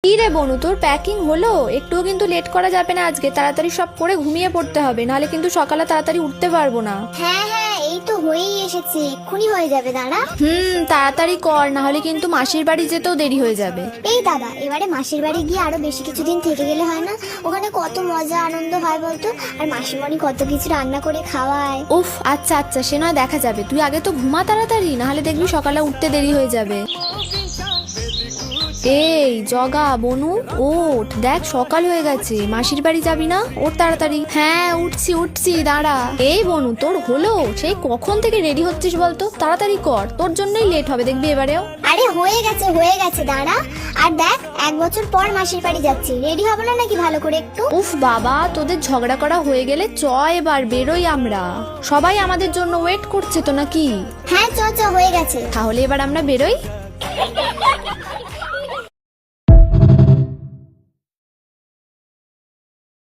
কি রে বনু, তোর প্যাকিং হলো? একটুও কিন্তু লেট করা যাবে না আজকে, তাড়াতাড়ি সব করে ঘুমিয়ে পড়তে হবে, নাহলে কিন্তু সকালে তাড়াতাড়ি উঠতে পারবো না। হ্যাঁ হ্যাঁ, এই তো হয়েই এসেছে, এক্ষুনি হয়ে যাবে, দাঁড়া। তাড়াতাড়ি কর, না হলে কিন্তু মাসির বাড়ি যেতেও দেরি হয়ে যাবে। এই দাদা, এবারে মাসির বাড়ি গিয়ে আরো বেশি কিছুদিন থেকে গেলে হয় না? ওখানে কত মজা আনন্দ হয় বলতো, আর মাসিমণি কত কিছু রান্না করে খাওয়ায়। উফ, আচ্ছা আচ্ছা, সে নয় দেখা যাবে, তুই আগে তো ঘুমা তাড়াতাড়ি, না হলে দেখবি সকালে উঠতে দেরি হয়ে যাবে। এই জগা, বনু ওঠ, দেখ সকাল হয়ে গেছে, মাসির বাড়ি যাবি না? ওঠ তাড়াতাড়ি। হ্যাঁ উঠছি উঠছি, দাঁড়া। এই বনু, তোর হলো? সেই কখন থেকে রেডি হচ্ছিস বলতো? তাড়াতাড়ি কর, তোর জন্যই লেট হবে দেখবি এবারেও। আরে হয়ে গেছে, দাঁড়া। আর দেখ, 1 বছর পর মাসির বাড়ি যাচ্ছি, রেডি হবো না নাকি ভালো করে একটু? উফ বাবা, তোদের ঝগড়া করা হয়ে গেলে চ এবার বেরোই আমরা, সবাই আমাদের জন্য ওয়েট করছে তো নাকি? হ্যাঁ চ চ, হয়ে গেছে। তাহলে এবার আমরা বেরোই।